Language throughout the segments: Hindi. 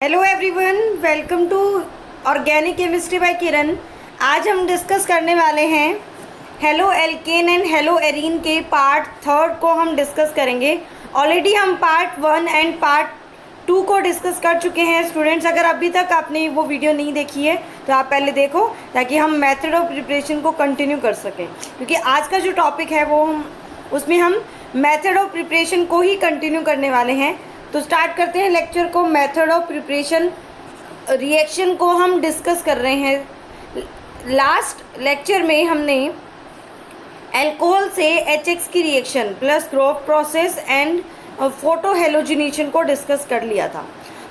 Hello everyone, welcome to organic chemistry by Kiran. आज हम डिस्कस करने वाले हैं haloalkane and haloarene के पार्ट थर्ड को हम डिस्कस करेंगे। ऑलरेडी हम पार्ट 1 एंड पार्ट 2 को डिस्कस कर चुके हैं। स्टूडेंट्स, अगर अभी तक आपने वो वीडियो नहीं देखी है तो आप पहले देखो, ताकि हम मेथड ऑफ प्रिपरेशन को कंटिन्यू कर सकें, क्योंकि आज का जो टॉपिक है वो उसमें हम मेथड ऑफ प्रिपरेशन को ही कंटिन्यू करने वाले हैं। तो स्टार्ट करते हैं लेक्चर को। मेथड ऑफ प्रिपरेशन रिएक्शन को हम डिस्कस कर रहे हैं। लास्ट लेक्चर में हमने अल्कोहल से HX की reaction plus growth process and photo halogenation को डिस्कस कर लिया था।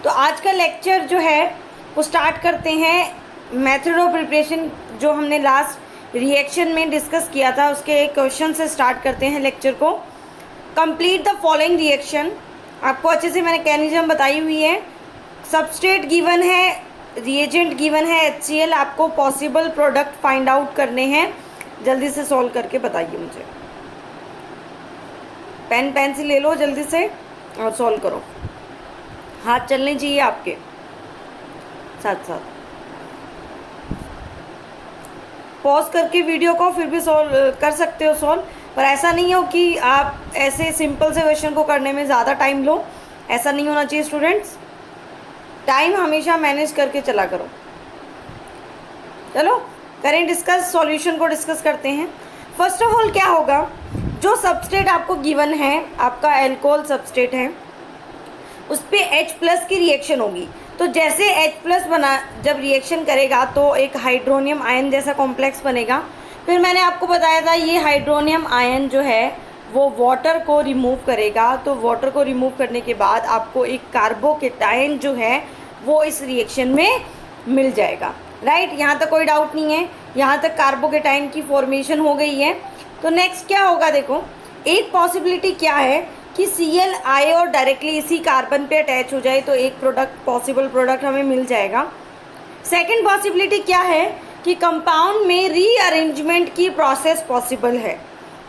तो आज का लेक्चर जो है वो स्टार्ट करते हैं मेथड ऑफ प्रिपरेशन जो हमने लास्ट रिएक्शन में डिस्कस किया था, उसके एक क्वेश्चन से स्टार्ट करते हैं लेक्चर को। Complete the following reaction. आपको अच्छे से मैंने मैकेनिज्म बताई हुई है। सबस्ट्रेट गिवन है, रिएजेंट गिवन है HCl। आपको पॉसिबल प्रोडक्ट फाइंड आउट करने हैं। जल्दी से सॉल्व करके बताइए मुझे। पेन पेंसिल ले लो जल्दी से और सॉल्व करो। हाथ चलने चाहिए आपके साथ साथ। पॉज करके वीडियो को फिर भी सॉल्व कर सकते हो सॉल्व, पर ऐसा नहीं हो कि आप ऐसे सिंपल से क्वेश्चन को करने में ज़्यादा टाइम लो। ऐसा नहीं होना चाहिए स्टूडेंट्स। टाइम हमेशा मैनेज करके चला करो। चलो करें डिस्कस, सॉल्यूशन को डिस्कस करते हैं। फर्स्ट ऑफ ऑल क्या होगा, जो सबस्ट्रेट आपको गिवन है, आपका अल्कोहल सबस्ट्रेट है, उस पर H+ की रिएक्शन होगी। तो जैसे H+ बना जब रिएक्शन करेगा तो एक हाइड्रोनियम आयन जैसा कॉम्प्लेक्स बनेगा। फिर मैंने आपको बताया था ये हाइड्रोनियम आयन जो है वो वाटर को रिमूव करेगा। तो वाटर को रिमूव करने के बाद आपको एक कार्बोकेटायन जो है वो इस रिएक्शन में मिल जाएगा। राइट, यहाँ तक कोई डाउट नहीं है। यहाँ तक कार्बोकेटायन की फॉर्मेशन हो गई है। तो नेक्स्ट क्या होगा, देखो एक पॉसिबिलिटी क्या है कि Cl आए और डायरेक्टली इसी कार्बन पे अटैच हो जाए, तो एक प्रोडक्ट, पॉसिबल प्रोडक्ट हमें मिल जाएगा। सेकेंड पॉसिबिलिटी क्या है कि कंपाउंड में रीअरेंजमेंट की प्रोसेस पॉसिबल है।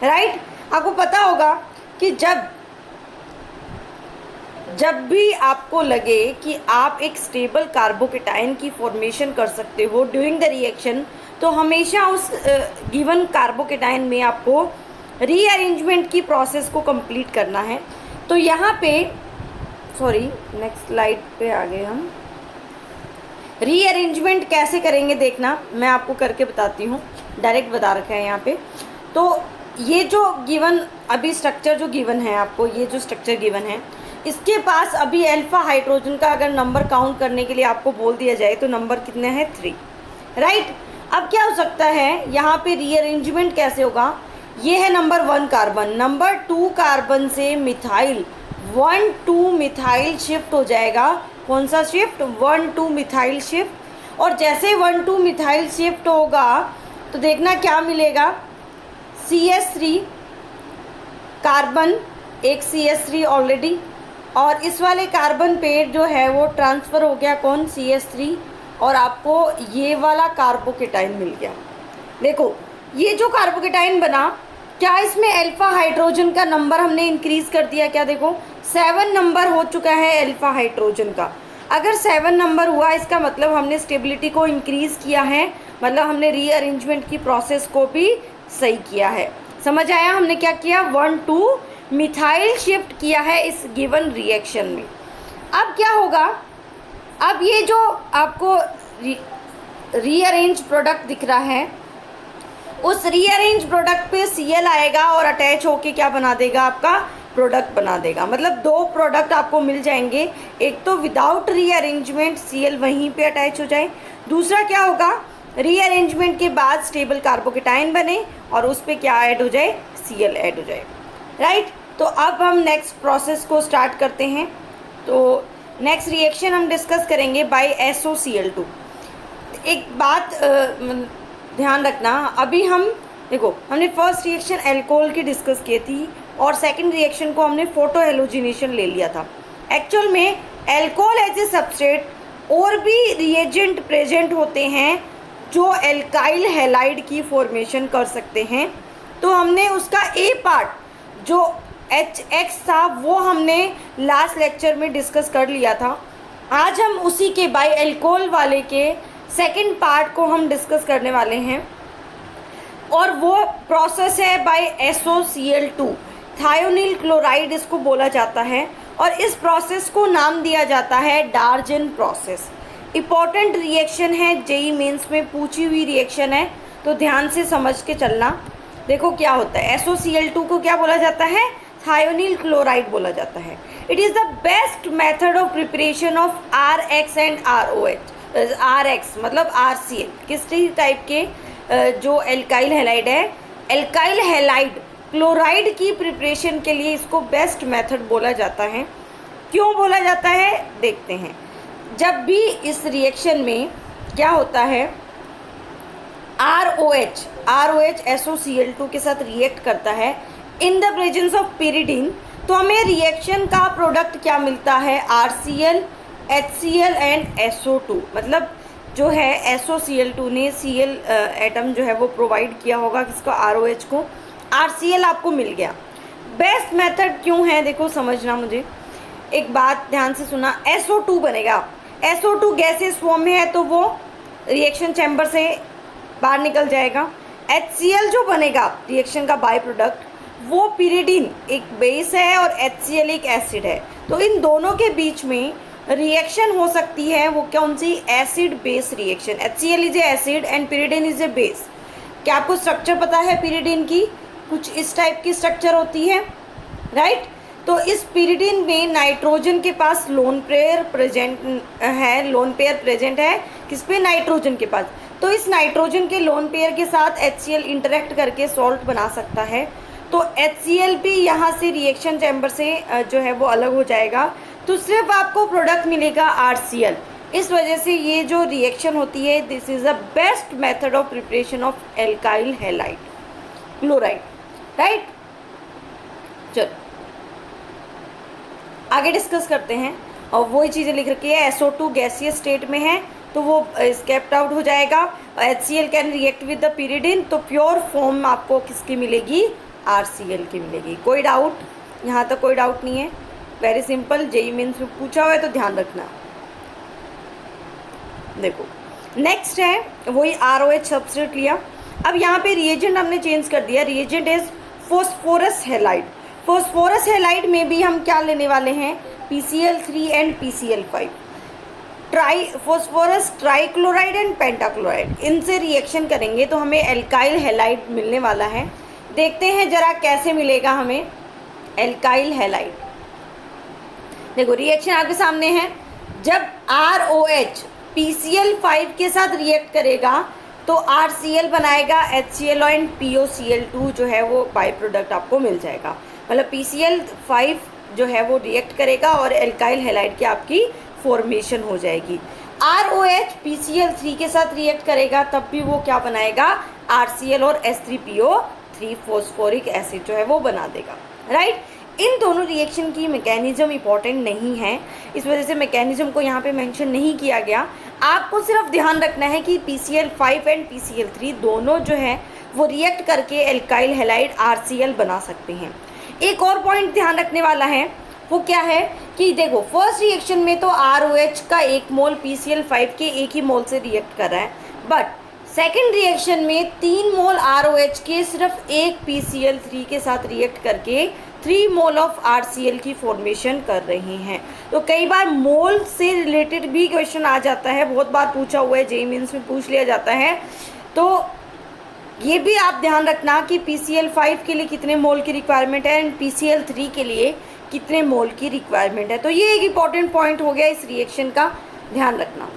राइट, आपको पता होगा कि जब भी आपको लगे कि आप एक स्टेबल कार्बोकेटायन की फॉर्मेशन कर सकते हो ड्यूरिंग द रिएक्शन, तो हमेशा उस गिवन कार्बोकेटायन में आपको रीअरेंजमेंट की प्रोसेस को कंप्लीट करना है। तो यहाँ पे नेक्स्ट स्लाइड पे आ गए हम। रीअरेंजमेंट कैसे करेंगे देखना, मैं आपको करके बताती हूँ। डायरेक्ट बता रखा है यहाँ पे। तो ये जो गिवन अभी स्ट्रक्चर जो गिवन है आपको, ये जो स्ट्रक्चर गिवन है, इसके पास अभी अल्फा हाइड्रोजन का अगर नंबर काउंट करने के लिए आपको बोल दिया जाए तो नंबर कितने हैं, 3। राइट, अब क्या हो सकता है यहाँ पे रीअरेंजमेंट कैसे होगा। ये है नंबर 1 कार्बन, नंबर 2 कार्बन से मिथाइल 1,2 मिथाइल शिफ्ट हो जाएगा। कौन सा शिफ्ट, 1,2 मिथाइल शिफ्ट। और जैसे 1,2 मिथाइल शिफ्ट होगा तो देखना क्या मिलेगा, CH3 कार्बन, एक CH3 ऑलरेडी, और इस वाले कार्बन पे जो है वो ट्रांसफ़र हो गया कौन, CH3, और आपको ये वाला कार्बोकेटाइन मिल गया। देखो ये जो कार्बोकेटाइन बना, क्या इसमें अल्फा हाइड्रोजन का नंबर हमने इंक्रीज़ कर दिया क्या। देखो 7 नंबर हो चुका है अल्फा हाइड्रोजन का। अगर 7 नंबर हुआ इसका मतलब हमने स्टेबिलिटी को इंक्रीज़ किया है, मतलब हमने रीअरेंजमेंट की प्रोसेस को भी सही किया है। समझ आया हमने क्या किया, 1,2 मिथाइल शिफ्ट किया है इस गिवन रिएक्शन में। अब क्या होगा, अब ये जो आपको रीअरेंज प्रोडक्ट दिख रहा है, उस रीअरेंज प्रोडक्ट पे Cl आएगा और अटैच होके क्या बना देगा, आपका प्रोडक्ट बना देगा। मतलब 2 प्रोडक्ट आपको मिल जाएंगे। एक तो विदाउट रीअरेंजमेंट Cl वहीं पे अटैच हो जाए, दूसरा क्या होगा, रीअरेंजमेंट के बाद स्टेबल कार्बोकेटाइन बने और उस पर क्या ऐड हो जाए, Cl ऐड हो जाए। राइट, तो अब हम नेक्स्ट प्रोसेस को स्टार्ट करते हैं। तो नेक्स्ट रिएक्शन हम डिस्कस करेंगे बाय SOCl2। एक बात ध्यान रखना, अभी हम देखो हमने फर्स्ट रिएक्शन अल्कोहल की डिस्कस की थी और सेकंड रिएक्शन को हमने फोटो हेलोजिनेशन ले लिया था। एक्चुअल में अल्कोहल एज ए सबस्ट्रेट और भी रिएजेंट प्रेजेंट होते हैं जो एल्काइल हैलाइड की फॉर्मेशन कर सकते हैं। तो हमने उसका ए पार्ट जो HX था वो हमने लास्ट लेक्चर में डिस्कस कर लिया था। आज हम उसी के बाई एल्कोहल वाले के सेकंड पार्ट को हम डिस्कस करने वाले हैं, और वो प्रोसेस है बाय SOCl2, थायोनिल क्लोराइड इसको बोला जाता है, और इस प्रोसेस को नाम दिया जाता है डार्जन प्रोसेस। इम्पॉर्टेंट रिएक्शन है, जेई मेंस में पूछी हुई रिएक्शन है, तो ध्यान से समझ के चलना। देखो क्या होता है, SOCl2 को क्या बोला जाता है, थायोनिल क्लोराइड बोला जाता है। It is the best method of preparation of RX and ROH। RX मतलब RCl, किस टाइप के जो एल्काइल हैलाइड है, एल्काइल हैलाइड क्लोराइड की प्रिपरेशन के लिए इसको बेस्ट मेथड बोला जाता है। क्यों बोला जाता है देखते हैं। जब भी इस रिएक्शन में क्या होता है, ROH SOCl2 के साथ रिएक्ट करता है in the presence of pyridine, तो हमें रिएक्शन का प्रोडक्ट क्या मिलता है, RCl, HCl एंड SO2। मतलब जो है SOCl2 ने Cl एटम जो है वो प्रोवाइड किया होगा किसको, ROH को, RCl आपको मिल गया। बेस्ट मेथड क्यों है देखो समझना मुझे, एक बात ध्यान से सुना। SO2 बनेगा, SO2 गैसेस फॉर्म में है तो वो रिएक्शन चैम्बर से बाहर निकल जाएगा। HCl जो बनेगा रिएक्शन का बाय प्रोडक्ट, वो pyridine एक बेस है और HCl एक एसिड है, तो इन दोनों के बीच में रिएक्शन हो सकती है, वो कौन सी, acid base reaction. HCl is a acid and pyridine is a base. क्या आपको स्ट्रक्चर पता है pyridine की, कुछ इस टाइप की स्ट्रक्चर होती है, राइट। तो इस pyridine में नाइट्रोजन के पास लोन पेयर प्रेजेंट है किस पे, नाइट्रोजन के पास। तो इस नाइट्रोजन के लोन पेयर के साथ HCl इंटरेक्ट करके सॉल्ट बना सकता है, तो HCl भी यहाँ से रिएक्शन चैम्बर से जो है वो अलग हो जाएगा, तो सिर्फ आपको प्रोडक्ट मिलेगा RCl। इस वजह से ये जो रिएक्शन होती है, this is the best method of preparation of alkyl halide chloride, right. चलो आगे डिस्कस करते हैं, और वही चीज़ें लिख रखी है। SO2 गैसियस स्टेट में है तो वो स्केप्ट आउट हो जाएगा। HCl can react with the pyridine, तो प्योर फॉर्म आपको किसकी मिलेगी, RCl की मिलेगी। कोई डाउट, यहाँ तक कोई डाउट नहीं है, वेरी सिंपल। जेई मेंस में पूछा हुआ है तो ध्यान रखना। देखो नेक्स्ट है वही ROH सब्सट्रेट लिया। अब यहाँ पे रिएजेंट हमने चेंज कर दिया, reagent is phosphorus halide. Phosphorus halide में भी हम क्या लेने वाले हैं, PCl3 and PCl5, phosphorus trichloride and pentachloride, इनसे रिएक्शन करेंगे तो हमें एल्काइल हैलाइड मिलने वाला है। देखते हैं जरा कैसे मिलेगा हमें एल्काइल हैलाइड। देखो रिएक्शन आपके सामने है, जब ROH PCl5 के साथ रिएक्ट करेगा तो RCl बनाएगा, HCl एंड POCl2 जो है वो बाई प्रोडक्ट आपको मिल जाएगा। मतलब PCl5 जो है वो रिएक्ट करेगा और एल्काइल हैलाइड की आपकी फॉर्मेशन हो जाएगी। ROH PCl3 के साथ रिएक्ट करेगा तब भी वो क्या बनाएगा, RCl और H3PO3 फॉस्फोरिक एसिड जो है वो बना देगा, राइट। इन दोनों रिएक्शन की मैकेनिज्म इंपॉर्टेंट नहीं है, इस वजह से मैकेनिज्म को यहाँ पे मेंशन नहीं किया गया। आपको सिर्फ ध्यान रखना है कि PCl5 एंड PCl3 दोनों जो है वो रिएक्ट करके एल्काइल हैलाइड RCl बना सकते हैं। एक और पॉइंट ध्यान रखने वाला है, वो क्या है कि देखो फर्स्ट रिएक्शन में तो ROH का 1 मोल PCl5 के 1 ही मोल से रिएक्ट कर रहा है, बट सेकेंड रिएक्शन में 3 मोल ROH के सिर्फ 1 PCl3 के साथ रिएक्ट करके 3 मोल ऑफ RCl की फॉर्मेशन कर रहे हैं। तो कई बार मोल से रिलेटेड भी क्वेश्चन आ जाता है, बहुत बार पूछा हुआ है, जेईई मेंस में पूछ लिया जाता है, तो ये भी आप ध्यान रखना कि PCl5 के लिए कितने मोल की रिक्वायरमेंट है एंड PCl3 के लिए कितने मोल की रिक्वायरमेंट है। तो ये एक इम्पॉर्टेंट पॉइंट हो गया इस रिएक्शन का, ध्यान रखना,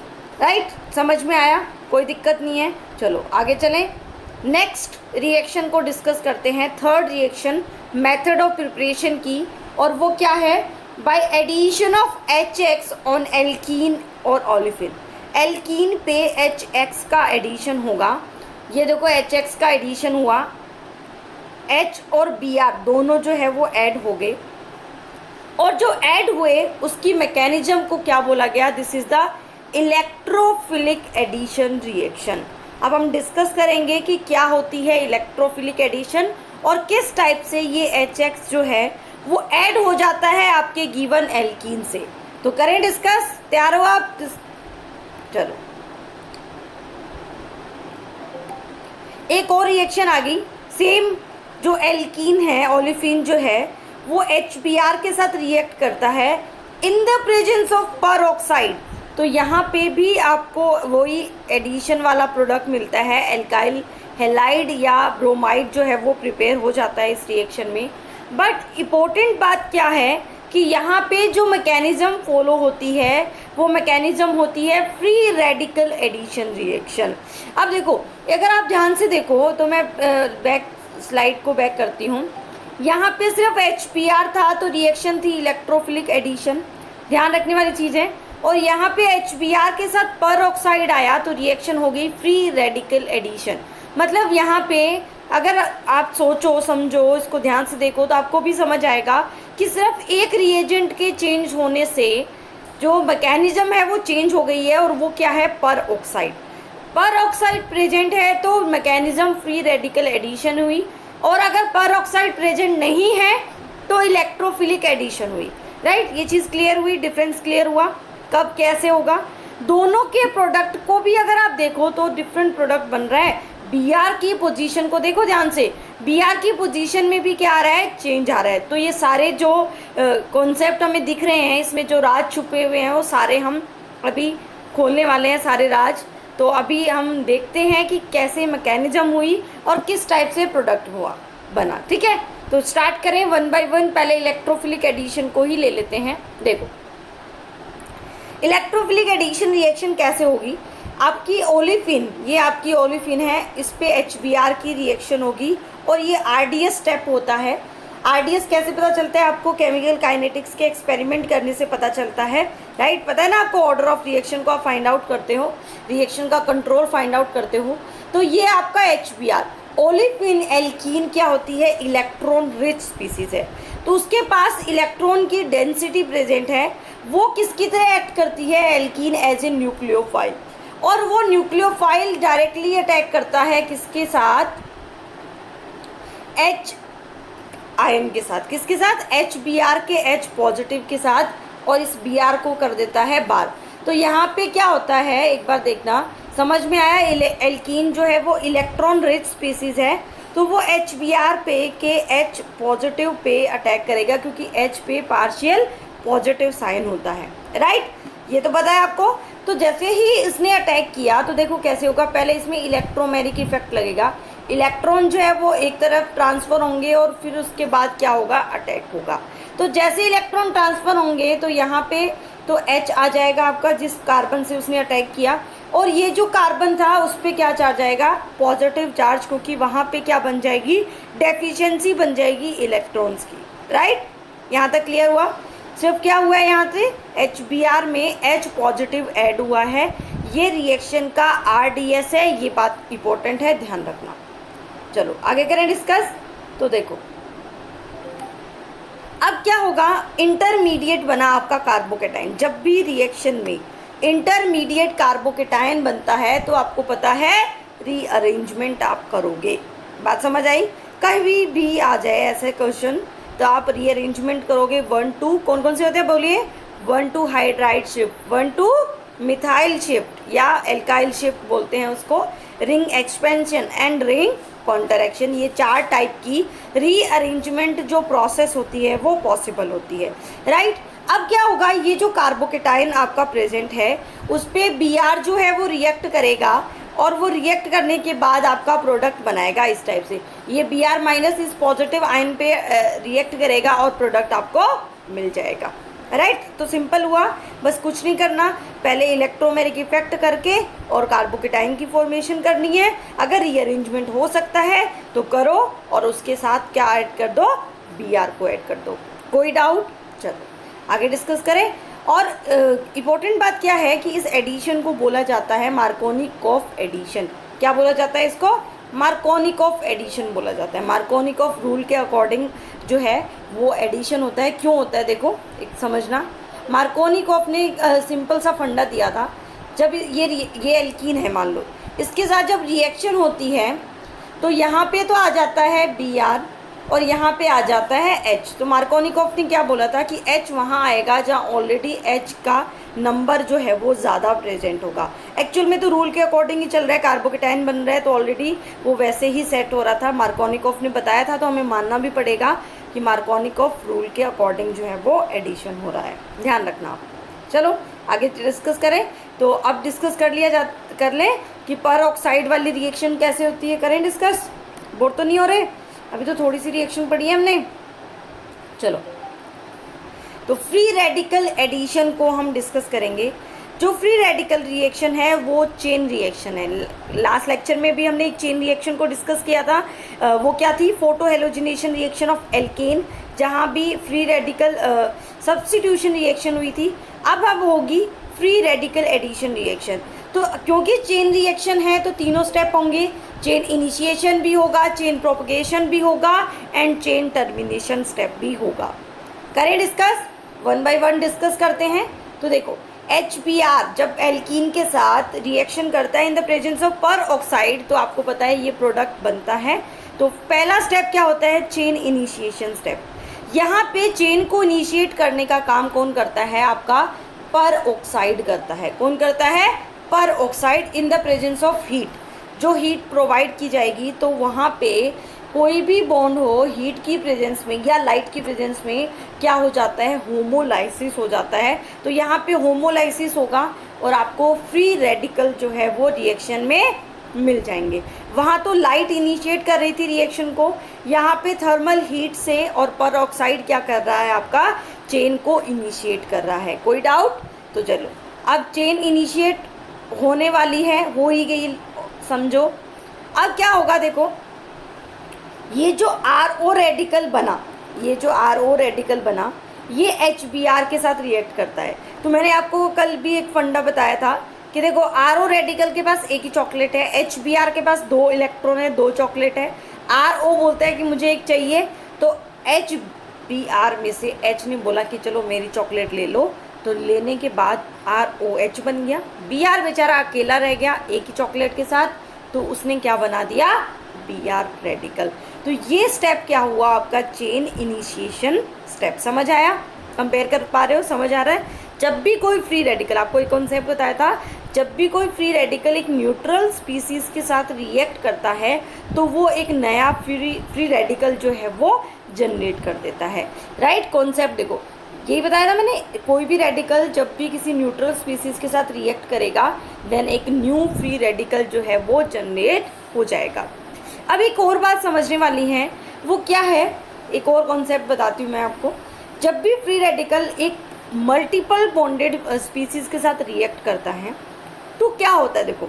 राइट। समझ में आया, कोई दिक्कत नहीं है। चलो आगे चलें, नेक्स्ट रिएक्शन को डिस्कस करते हैं, third reaction method of preparation की, और वो क्या है, by addition of HX on alkene और ओलेफिन। एल्कीन पे HX का एडिशन होगा, ये देखो HX का एडिशन हुआ, H और Br दोनों जो है वो ऐड हो गए, और जो ऐड हुए उसकी मैकेनिज्म को क्या बोला गया, this is the electrophilic addition reaction. अब हम डिस्कस करेंगे कि क्या होती है इलेक्ट्रोफिलिक एडिशन और किस टाइप से ये HX जो है वो ऐड हो जाता है आपके गिवन एल्कीन से, तो करें डिस्कस, तैयार हो आप? चलो, एक और रिएक्शन आ गई, सेम जो एल्कीन है, ओलिफिन जो है वो HBr के साथ रिएक्ट करता है इन द प्रेजेंस ऑफ पर ऑक्साइड। तो यहाँ पे भी आपको वही एडिशन वाला प्रोडक्ट मिलता है, एल्काइल हेलाइड या ब्रोमाइड जो है वो प्रिपेयर हो जाता है इस रिएक्शन में। बट इम्पोर्टेंट बात क्या है कि यहाँ पे जो मैकेनिज़्म फॉलो होती है वो मैकेनिज़्म होती है फ्री रेडिकल एडिशन रिएक्शन। अब देखो, अगर आप ध्यान से देखो तो मैं बैक स्लाइड को बैक करती हूँ, यहाँ पे सिर्फ HBr था तो रिएक्शन थी इलेक्ट्रोफिलिक एडिशन, ध्यान रखने वाली चीज़ है। और यहाँ पे HBr के साथ पर ऑक्साइड आया तो रिएक्शन हो गई फ्री रेडिकल एडिशन। मतलब यहाँ पे अगर आप सोचो समझो इसको ध्यान से देखो तो आपको भी समझ आएगा कि सिर्फ एक रिएजेंट के चेंज होने से जो मैकेनिज्म है वो चेंज हो गई है, और वो क्या है, पर ऑक्साइड। पर ऑक्साइड प्रेजेंट है तो मैकेनिज्म फ्री रेडिकल एडिशन हुई, और अगर पर ऑक्साइड प्रेजेंट नहीं है तो इलेक्ट्रोफिलिक एडिशन हुई। राइट, ये चीज़ क्लियर हुई, डिफरेंस क्लियर हुआ कब कैसे होगा। दोनों के प्रोडक्ट को भी अगर आप देखो तो डिफरेंट प्रोडक्ट बन रहा है। Br की पोजीशन को देखो ध्यान से, Br की पोजीशन में भी क्या आ रहा है, चेंज आ रहा है। तो ये सारे जो कॉन्सेप्ट हमें दिख रहे हैं, इसमें जो राज छुपे हुए हैं वो सारे हम अभी खोलने वाले हैं, सारे राज। तो अभी हम देखते हैं कि कैसे मैकेनिज्म हुई और किस टाइप से प्रोडक्ट हुआ बना। ठीक है, तो स्टार्ट करें वन बाय वन। पहले इलेक्ट्रोफिलिक एडिशन को ही ले लेते हैं। देखो, इलेक्ट्रोफिलिक एडिशन रिएक्शन कैसे होगी। आपकी ओलिफिन, ये आपकी ओलिफिन है, इस पे HBr की रिएक्शन होगी और ये RDS स्टेप होता है। RDS कैसे पता चलता है आपको, केमिकल काइनेटिक्स के एक्सपेरिमेंट करने से पता चलता है। राइट, पता है ना आपको, ऑर्डर ऑफ रिएक्शन को आप फाइंड आउट करते हो, रिएक्शन का कंट्रोल फाइंड आउट करते हो। तो ये आपका HBr। ओलिफिन एल्कीन क्या होती है, इलेक्ट्रॉन रिच स्पीसीज है, तो उसके पास इलेक्ट्रॉन की डेंसिटी प्रेजेंट है। वो किसकी तरह एक्ट करती है, एल्कीन एज ए न्यूक्लियोफाइल, और वो न्यूक्लियोफाइल डायरेक्टली अटैक करता है किसके साथ, H आयन के साथ। किसके साथ, HBr के H पॉजिटिव के साथ, और इस Br को कर देता है बार। तो यहाँ पे क्या होता है एक बार देखना, समझ में आया। एल्कीन जो है वो इलेक्ट्रॉन रिच स्पीसीज है, तो वो HBr पे के H पॉजिटिव पे अटैक करेगा, क्योंकि H पे पार्शियल पॉजिटिव साइन होता है। राइट, ये तो पता है आपको। तो जैसे ही इसने अटैक किया तो देखो कैसे होगा, पहले इसमें इलेक्ट्रोमैग्नेटिक इफेक्ट लगेगा, इलेक्ट्रॉन जो है वो एक तरफ ट्रांसफ़र होंगे और फिर उसके बाद क्या होगा, अटैक होगा। तो जैसे इलेक्ट्रॉन ट्रांसफ़र होंगे तो यहाँ पे तो H आ जाएगा आपका, जिस कार्बन से उसने अटैक किया, और ये जो कार्बन था उस पर क्या चार्ज आएगा, पॉजिटिव चार्ज, क्योंकि वहाँ पे क्या बन जाएगी, डेफिशिएंसी बन जाएगी इलेक्ट्रॉन्स की। राइट, यहाँ तक क्लियर हुआ। सिर्फ क्या हुआ है, यहाँ से HBr में H पॉजिटिव ऐड हुआ है। ये रिएक्शन का RDS है, ये बात इंपॉर्टेंट है, ध्यान रखना। चलो आगे करें डिस्कस। तो देखो अब क्या होगा, इंटरमीडिएट बना आपका कार्बोकेटाइन। जब भी रिएक्शन में इंटरमीडिएट कार्बोकेटाइन बनता है तो आपको पता है रीअरेंजमेंट आप करोगे। बात समझ आई, कहीं भी आ जाए ऐसे क्वेश्चन तो आप रीअरेंजमेंट करोगे। 1 2 कौन कौन से होते हैं बोलिए, 1 2 हाइड्राइड शिफ्ट, 1 2 मिथाइल शिफ्ट या एल्काइल शिफ्ट बोलते हैं उसको, ring expansion and ring contraction. ये 4 टाइप की रीअरेंजमेंट जो प्रोसेस होती है वो पॉसिबल होती है। राइट, अब क्या होगा, ये जो कार्बोकेटाइन आपका प्रेजेंट है उस पर Br जो है वो रिएक्ट करेगा, और वो रिएक्ट करने के बाद आपका प्रोडक्ट बनाएगा इस टाइप से। ये Br माइनस इस पॉजिटिव आयन पे रिएक्ट करेगा और प्रोडक्ट आपको मिल जाएगा। राइट, तो सिंपल हुआ, बस कुछ नहीं करना, पहले इलेक्ट्रोमैग्नेटिक इफेक्ट करके और कार्बोकेटाइन की फॉर्मेशन करनी है। अगर रीअरेंजमेंट हो सकता है तो करो, और उसके साथ क्या ऐड कर दो, Br को ऐड कर दो। कोई डाउट, चलो आगे डिस्कस करें। और इम्पोर्टेंट बात क्या है कि इस एडिशन को बोला जाता है मार्कोनिकॉफ एडिशन। क्या बोला जाता है इसको, मार्कोनिकॉफ एडिशन बोला जाता है। मार्कोनिकॉफ रूल के अकॉर्डिंग जो है वो एडिशन होता है। क्यों होता है देखो, एक समझना, मार्कोनिकॉफ ने सिंपल सा फंडा दिया था। जब ये एल्कीन है मान लो, इसके साथ जब रिएक्शन होती है तो यहाँ पे तो आ जाता है Br, और यहाँ पे आ जाता है H। तो मार्कोनिकॉफ ने क्या बोला था कि H वहाँ आएगा जहाँ ऑलरेडी H का नंबर जो है वो ज़्यादा प्रेजेंट होगा। एक्चुअल में तो रूल के अकॉर्डिंग ही चल रहा है, कार्बोकेटाइन बन रहा है तो ऑलरेडी वो वैसे ही सेट हो रहा था। मार्कोनिकॉफ ने बताया था तो हमें मानना भी पड़ेगा कि मार्कोनिकॉफ रूल के अकॉर्डिंग जो है वो एडिशन हो रहा है, ध्यान रखना आप। चलो आगे डिस्कस करें। तो अब डिस्कस कर लें कि पर ऑक्साइड वाली रिएक्शन कैसे होती है, करें डिस्कस। बोर तो नहीं हो रहे, अभी तो थोड़ी सी रिएक्शन पढ़ी है हमने। चलो तो फ्री रेडिकल एडिशन को हम डिस्कस करेंगे। जो फ्री रेडिकल रिएक्शन है वो चेन रिएक्शन है। लास्ट लेक्चर में भी हमने एक चेन रिएक्शन को डिस्कस किया था। वो क्या थी, photo halogenation reaction of alkene, जहाँ भी फ्री रेडिकल सब्स्टिट्यूशन रिएक्शन हुई थी। अब होगी फ्री रेडिकल एडिशन रिएक्शन। तो क्योंकि चेन रिएक्शन है तो तीनों स्टेप होंगे, चेन इनिशिएशन भी होगा, चेन प्रोपगेशन भी होगा एंड चेन टर्मिनेशन स्टेप भी होगा। करें discuss, one by one discuss करते हैं। तो देखो HBr जब एल्कीन के साथ रिएक्शन करता है इन द प्रेजेंस ऑफ पर ऑक्साइड, तो आपको पता है ये प्रोडक्ट बनता है। तो पहला स्टेप क्या होता है, चेन इनिशिएशन स्टेप। यहाँ पे चेन को इनिशिएट करने का काम कौन करता है, आपका पर ऑक्साइड करता है। कौन करता है, पर oxide in the presence of heat. जो हीट प्रोवाइड की जाएगी तो वहाँ पे कोई भी बॉन्ड हो हीट की प्रेजेंस में या लाइट की प्रेजेंस में क्या हो जाता है, होमोलाइसिस हो जाता है। तो यहाँ पे होमोलाइसिस होगा और आपको फ्री रेडिकल जो है वो रिएक्शन में मिल जाएंगे। वहाँ तो लाइट इनिशिएट कर रही थी रिएक्शन को, यहाँ पे थर्मल हीट से और पर ऑक्साइड क्या कर रहा है, आपका चेन को इनिशिएट कर रहा है। कोई डाउट? तो चलो अब चेन इनिशिएट होने वाली है, हो ही गई समझो। अब क्या होगा, देखो ये जो RO रेडिकल बना, ये जो RO रेडिकल बना ये HBr के साथ रिएक्ट करता है। तो मैंने आपको कल भी एक फंडा बताया था कि देखो RO रेडिकल के पास एक ही चॉकलेट है, HBr के पास 2 इलेक्ट्रॉन है, 2 चॉकलेट है। RO बोलता है कि मुझे एक चाहिए, तो HBr में से H ने बोला कि चलो मेरी चॉकलेट ले लो, तो लेने के बाद ROH बन गया। Br बेचारा अकेला रह गया एक ही चॉकलेट के साथ, तो उसने क्या बना दिया, Br रेडिकल। तो ये स्टेप क्या हुआ, आपका चेन इनिशिएशन स्टेप। समझ आया, कंपेयर कर पा रहे हो, समझ आ रहा है। जब भी कोई फ्री रेडिकल, आपको एक कॉन्सेप्ट बताया था, जब भी कोई फ्री रेडिकल एक न्यूट्रल स्पीसीज के साथ रिएक्ट करता है तो वो एक नया फ्री रेडिकल जो है वो जनरेट कर देता है। राइट, कॉन्सेप्ट देखो यही बताया था मैंने, कोई भी रेडिकल जब भी किसी न्यूट्रल स्पीसीज के साथ रिएक्ट करेगा देन एक न्यू फ्री रेडिकल जो है वो जनरेट हो जाएगा। अब एक और बात समझने वाली है, वो क्या है, एक और कॉन्सेप्ट बताती हूँ मैं आपको। जब भी फ्री रेडिकल एक मल्टीपल बॉन्डेड स्पीसीज के साथ रिएक्ट करता है तो क्या होता है, देखो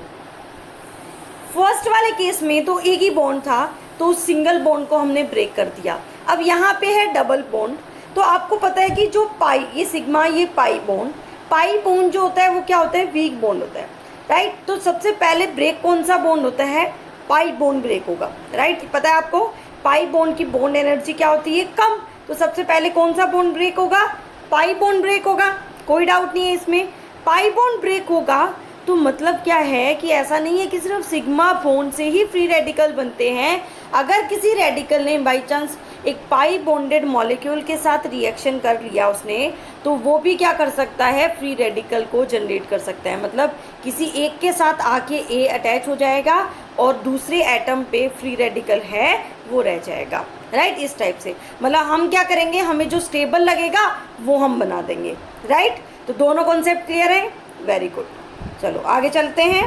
फर्स्ट वाले केस में तो एक ही बॉन्ड था, तो उस सिंगल बॉन्ड को हमने ब्रेक कर दिया। अब यहाँ पे है डबल बॉन्ड, तो आपको पता है कि जो पाई, ये सिग्मा, ये पाई बॉन्ड जो होता है वो क्या होता है, वीक बॉन्ड होता है। राइट, तो सबसे पहले ब्रेक कौन सा बॉन्ड होता है, पाई बॉन्ड ब्रेक होगा। राइट, पता है आपको पाई बॉन्ड की बॉन्ड एनर्जी क्या होती है, कम। तो सबसे पहले कौन सा बॉन्ड ब्रेक होगा, पाई बॉन्ड ब्रेक होगा। कोई डाउट नहीं है इसमें, पाई बॉन्ड ब्रेक होगा। तो मतलब क्या है कि ऐसा नहीं है कि सिर्फ सिग्मा बॉन्ड से ही फ्री रेडिकल बनते हैं। अगर किसी रेडिकल ने बाई चांस एक पाई बॉन्डेड मॉलिक्यूल के साथ रिएक्शन कर लिया उसने, तो वो भी क्या कर सकता है, फ्री रेडिकल को जनरेट कर सकता है। मतलब किसी एक के साथ आके A अटैच हो जाएगा और दूसरे एटम पे फ्री रेडिकल है वो रह जाएगा। राइट, इस टाइप से मतलब हम क्या करेंगे, हमें जो स्टेबल लगेगा वो हम बना देंगे। राइट, तो दोनों कॉन्सेप्ट क्लियर है, वेरी गुड। चलो आगे चलते हैं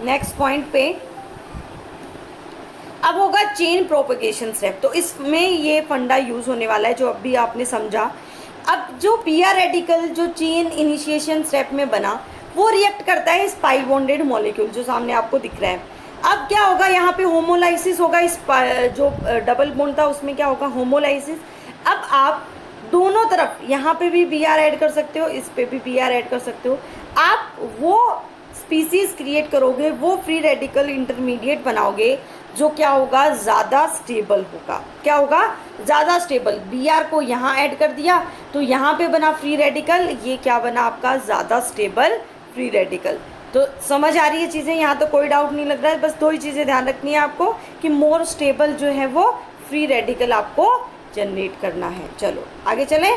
नेक्स्ट पॉइंट पे। अब होगा चेन प्रोपगेशन स्टेप। तो इसमें ये फंडा यूज़ होने वाला है जो अभी आपने समझा। अब जो Br रेडिकल जो चेन इनिशिएशन स्टेप में बना वो रिएक्ट करता है इस पाई बॉन्डेड मॉलिक्यूल जो सामने आपको दिख रहा है। अब क्या होगा, यहाँ पे होमोलाइसिस होगा, इस जो डबल बॉन्ड था उसमें क्या होगा, होमोलाइसिस। अब आप दोनों तरफ यहाँ पे भी Br ऐड कर सकते हो, इस पे भी Br ऐड कर सकते हो। आप वो स्पीसीज क्रिएट करोगे, वो फ्री रेडिकल इंटरमीडिएट बनाओगे जो क्या होगा, ज़्यादा स्टेबल होगा। क्या होगा, ज़्यादा स्टेबल। Br को यहाँ ऐड कर दिया तो यहाँ पे बना फ्री रेडिकल, ये क्या बना आपका, ज़्यादा स्टेबल फ्री रेडिकल। तो समझ आ रही है चीज़ें, यहाँ तो कोई डाउट नहीं लग रहा है। बस दो ही चीज़ें ध्यान रखनी है आपको कि मोर स्टेबल जो है वो फ्री रेडिकल आपको जनरेट करना है। चलो आगे चलें।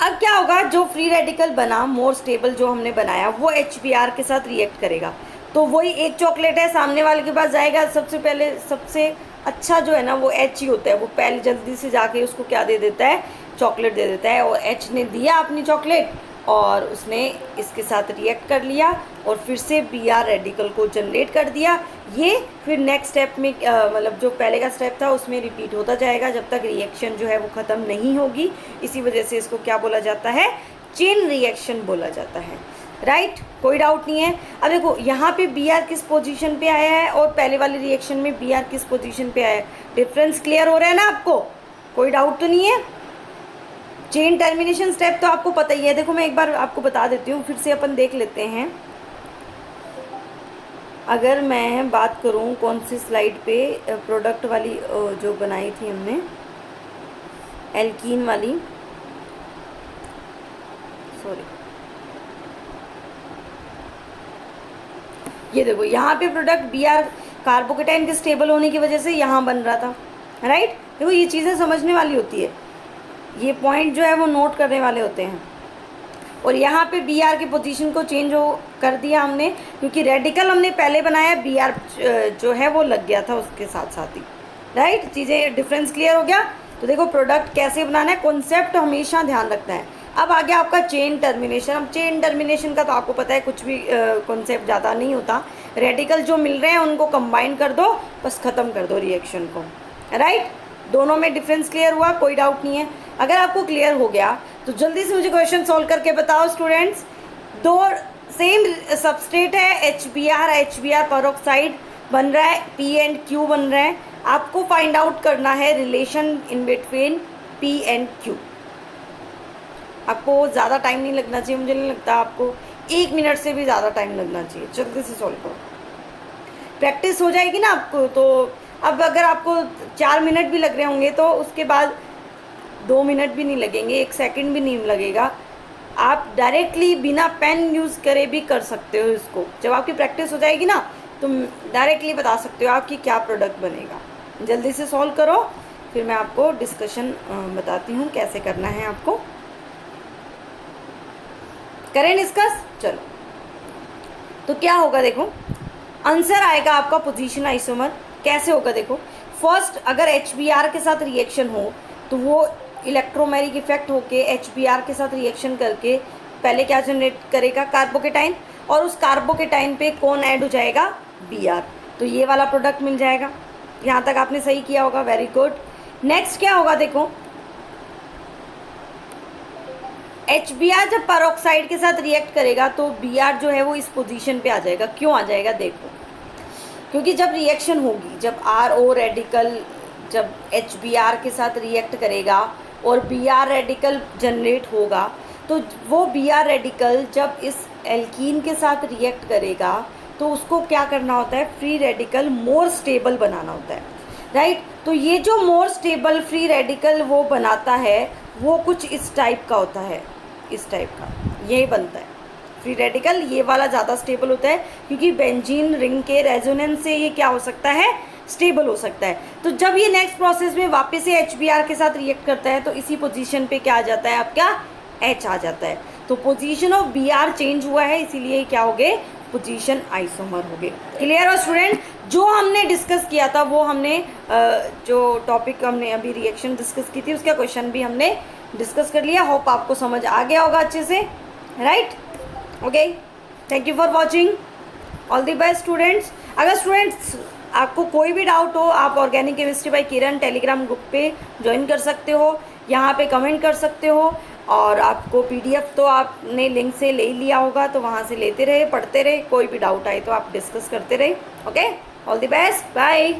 अब क्या होगा, जो फ्री रेडिकल बना मोर स्टेबल जो हमने बनाया वो HBr के साथ रिएक्ट करेगा। तो वही एक चॉकलेट है, सामने वाले के पास जाएगा, सबसे पहले सबसे अच्छा जो है ना वो H ही होता है, वो पहले जल्दी से जाके उसको क्या दे देता है, चॉकलेट दे देता है। और H ने दिया अपनी चॉकलेट और उसने इसके साथ रिएक्ट कर लिया और फिर से Br रेडिकल को जनरेट कर दिया। ये फिर नेक्स्ट स्टेप में मतलब जो पहले का स्टेप था उसमें रिपीट होता जाएगा जब तक रिएक्शन जो है वो ख़त्म नहीं होगी। इसी वजह से इसको क्या बोला जाता है, चेन रिएक्शन बोला जाता है। राइट, कोई डाउट नहीं है। अब देखो यहाँ पे Br किस पोजीशन पे आया है और पहले वाले रिएक्शन में Br किस पोजीशन पे आया है, डिफरेंस क्लियर हो रहा है ना आपको, कोई डाउट तो नहीं है। चेन टर्मिनेशन स्टेप तो आपको पता ही है। देखो मैं एक बार आपको बता देती हूँ, फिर से अपन देख लेते हैं। अगर मैं बात करूँ कौन सी स्लाइड पे प्रोडक्ट वाली जो बनाई थी हमने, एल्कीन वाली, सॉरी, ये देखो यहाँ पे प्रोडक्ट Br कार्बोकेटाइन के स्टेबल होने की वजह से यहाँ बन रहा था। राइट, देखो ये चीज़ें समझने वाली होती है, ये पॉइंट जो है वो नोट करने वाले होते हैं। और यहाँ पे Br की पोजीशन को चेंज कर दिया हमने, क्योंकि रेडिकल हमने पहले बनाया, Br जो है वो लग गया था उसके साथ साथ ही। राइट, चीज़ें डिफरेंस क्लियर हो गया। तो देखो प्रोडक्ट कैसे बनाना है, कॉन्सेप्ट हमेशा ध्यान रखना है। अब आ गया आपका चेन टर्मिनेशन। अब चेन टर्मिनेशन का तो आपको पता है कुछ भी कॉन्सेप्ट ज़्यादा नहीं होता, रेडिकल जो मिल रहे हैं उनको कंबाइन कर दो, बस ख़त्म कर दो रिएक्शन को। राइट, दोनों में डिफरेंस क्लियर हुआ, कोई डाउट नहीं है। अगर आपको क्लियर हो गया तो जल्दी से मुझे क्वेश्चन सॉल्व करके बताओ स्टूडेंट्स। दो सेम सबस्ट्रेट है, HBr पेरोक्साइड बन रहा है, P एंड Q बन रहा है। आपको फाइंड आउट करना है relation in between P and Q। आपको ज़्यादा टाइम नहीं लगना चाहिए, मुझे नहीं लगता आपको 1 मिनट से भी ज़्यादा टाइम लगना चाहिए। जल्दी से सॉल्व करो, प्रैक्टिस हो जाएगी ना आपको। तो अब अगर आपको 4 मिनट भी लग रहे होंगे तो उसके बाद 2 मिनट भी नहीं लगेंगे, 1 सेकंड भी नहीं लगेगा। आप डायरेक्टली बिना पेन यूज़ करे भी कर सकते हो इसको। जब आपकी प्रैक्टिस हो जाएगी ना तो डायरेक्टली बता सकते हो आपकी क्या प्रोडक्ट बनेगा। जल्दी से सॉल्व करो, फिर मैं आपको डिस्कशन बताती हूँ कैसे करना है आपको। करें डिस्कस, चलो। तो क्या होगा, देखो आंसर आएगा आपका पोजीशन आइसोमर। कैसे होगा देखो, फर्स्ट अगर HBr के साथ रिएक्शन हो तो वो इलेक्ट्रोमेरिक इफेक्ट होके HBr के साथ रिएक्शन करके पहले क्या जनरेट करेगा, कार्बोकेटाइन, और उस कार्बोकेटाइन पे कौन ऐड हो जाएगा, Br। तो ये वाला प्रोडक्ट मिल जाएगा। यहाँ तक आपने सही किया होगा, वेरी गुड। नेक्स्ट क्या होगा देखो, HBr जब पेरोक्साइड के साथ रिएक्ट करेगा तो Br जो है वो इस पोजीशन पे आ जाएगा। क्यों आ जाएगा देखो, क्योंकि जब रिएक्शन होगी, जब RO रेडिकल जब HBr के साथ रिएक्ट करेगा और Br रेडिकल जनरेट होगा, तो वो Br रेडिकल जब इस एल्कीन के साथ रिएक्ट करेगा तो उसको क्या करना होता है, फ्री रेडिकल मोर स्टेबल बनाना होता है। राइट, तो ये जो मोर स्टेबल फ्री रेडिकल वो बनाता है वो कुछ इस टाइप का होता है, इस टाइप का ये बनता है फ्री रेडिकल। ये वाला ज़्यादा स्टेबल होता है क्योंकि बेंजीन रिंग के रेजोनेंस से ये क्या हो सकता है, स्टेबल हो सकता है। तो जब ये नेक्स्ट प्रोसेस में वापस से HBr के साथ रिएक्ट करता है तो इसी पोजीशन पे क्या आ जाता है, आपका H आ जाता है। तो पोजीशन ऑफ Br चेंज हुआ है, इसीलिए क्या हो गए, पोजीशन आइसोमर हो गए। क्लियर हो स्टूडेंट? जो हमने डिस्कस किया था वो हमने जो टॉपिक हमने अभी रिएक्शन डिस्कस की थी उसका क्वेश्चन भी हमने डिस्कस कर लिया। होप आपको समझ आ गया होगा अच्छे से। Right, okay, thank you for watching, all the best students. अगर स्टूडेंट्स आपको कोई भी डाउट हो आप organic chemistry by Kiran Telegram group पे ज्वाइन कर सकते हो, यहाँ पे कमेंट कर सकते हो, और आपको PDF तो आपने लिंक से ले लिया होगा तो वहाँ से लेते रहे, पढ़ते रहे, कोई भी डाउट आए तो आप डिस्कस करते रहे। Okay, all the best, bye.